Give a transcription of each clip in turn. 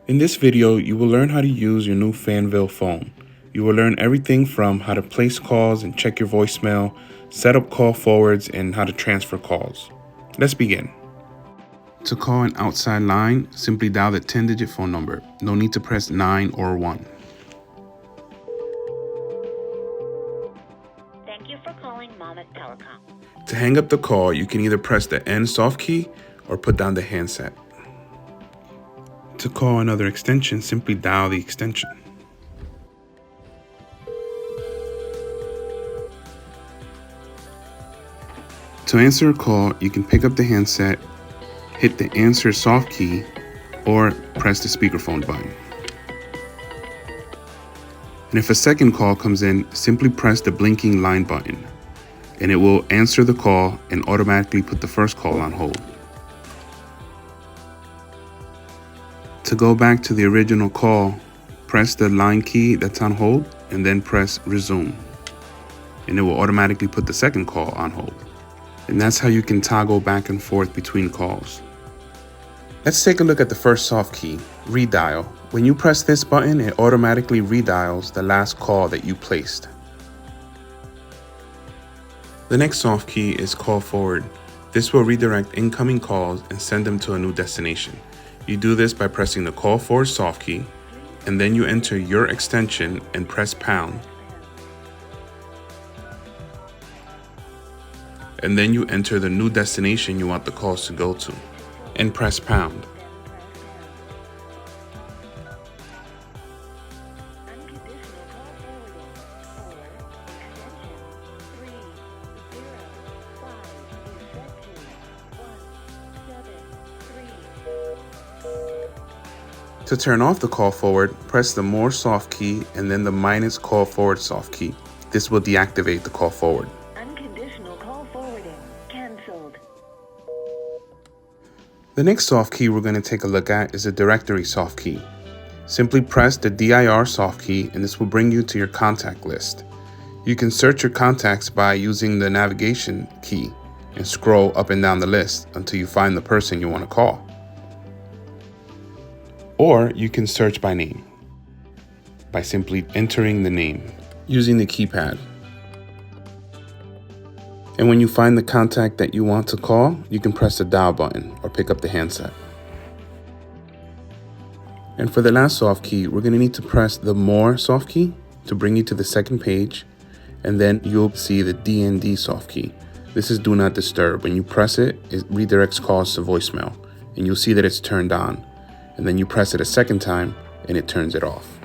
In this video, you will learn how to use your new Fanvil phone. You will learn everything from how to place calls and check your voicemail, set up call forwards, and how to transfer calls. Let's begin. To call an outside line, simply dial the 10-digit phone number. No need to press 9 or 1. Thank you for calling Monmouth Telecom. To hang up the call, you can either press the N soft key or put down the handset. To call another extension, simply dial the extension. To answer a call, you can pick up the handset, hit the answer soft key, or press the speakerphone button. And if a second call comes in, simply press the blinking line button, and it will answer the call and automatically put the first call on hold. To go back to the original call, press the line key that's on hold and then press resume, and it will automatically put the second call on hold. And that's how you can toggle back and forth between calls. Let's take a look at the first soft key, redial. When you press this button, it automatically redials the last call that you placed. The next soft key is call forward. This will redirect incoming calls and send them to a new destination. You do this by pressing the call forward soft key, and then you enter your extension and press pound. And then you enter the new destination you want the calls to go to, and press pound. To turn off the call forward, press the more soft key and then the minus call forward soft key. This will deactivate the call forward. Unconditional call forwarding canceled. The next soft key we're going to take a look at is the directory soft key. Simply press the DIR soft key and this will bring you to your contact list. You can search your contacts by using the navigation key and scroll up and down the list until you find the person you want to call. Or you can search by name by simply entering the name using the keypad. And when you find the contact that you want to call, you can press the dial button or pick up the handset. And for the last soft key, we're going to need to press the more soft key to bring you to the second page, and then you'll see the DND soft key. This is do not disturb. When you press it, it redirects calls to voicemail, and you'll see that it's turned on. And then you press it a second time and it turns it off.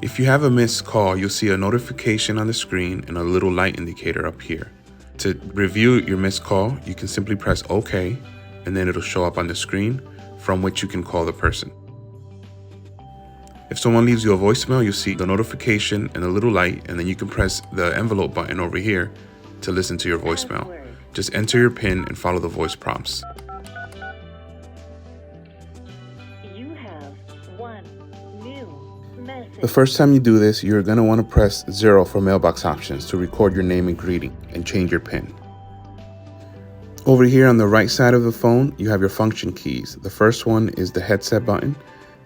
If you have a missed call, you'll see a notification on the screen and a little light indicator up here. To review your missed call, you can simply press OK, and then it'll show up on the screen from which you can call the person. If someone leaves you a voicemail, you'll see the notification and a little light, and then you can press the envelope button over here to listen to your voicemail. Just enter your PIN and follow the voice prompts. The first time you do this, you're going to want to press 0 for mailbox options to record your name and greeting and change your PIN. Over here on the right side of the phone, you have your function keys. The first one is the headset button,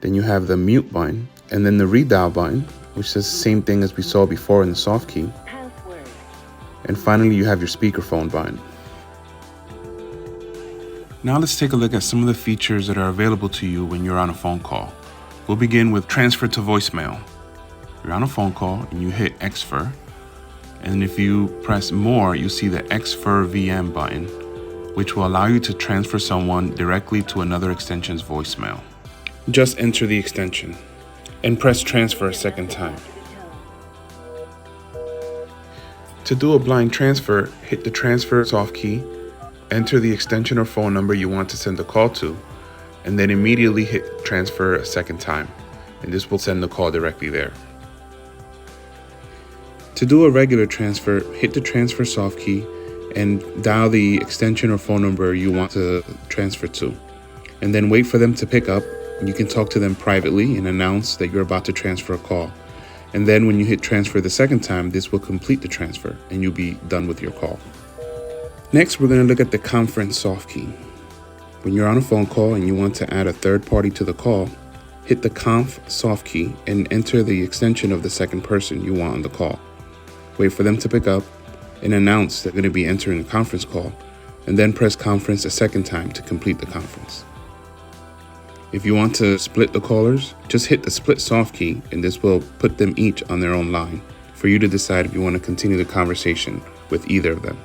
then you have the mute button, and then the redial button, which is the same thing as we saw before in the soft key. And finally, you have your speakerphone button. Now let's take a look at some of the features that are available to you when you're on a phone call. We'll begin with transfer to voicemail. You're on a phone call and you hit XFIR, and if you press more, you see the XFIR VM button, which will allow you to transfer someone directly to another extension's voicemail. Just enter the extension and press transfer a second time. To do a blind transfer, hit the transfer soft key, enter the extension or phone number you want to send a call to, and then immediately hit transfer a second time, and this will send the call directly there. To do a regular transfer, hit the transfer soft key and dial the extension or phone number you want to transfer to, and then wait for them to pick up. You can talk to them privately and announce that you're about to transfer a call. And then when you hit transfer the second time, this will complete the transfer and you'll be done with your call. Next, we're going to look at the conference soft key. When you're on a phone call and you want to add a third party to the call, hit the conf soft key and enter the extension of the second person you want on the call. Wait for them to pick up and announce they're going to be entering a conference call, and then press conference a second time to complete the conference. If you want to split the callers, just hit the split soft key and this will put them each on their own line for you to decide if you want to continue the conversation with either of them.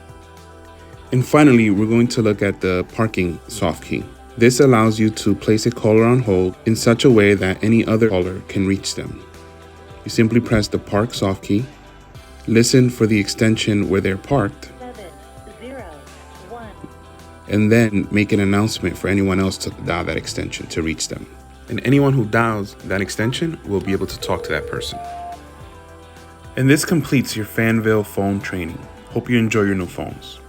And finally, we're going to look at the parking soft key. This allows you to place a caller on hold in such a way that any other caller can reach them. You simply press the park soft key, listen for the extension where they're parked, 701. and then make an announcement for anyone else to dial that extension to reach them. And anyone who dials that extension will be able to talk to that person. And this completes your Fanvil phone training. Hope you enjoy your new phones.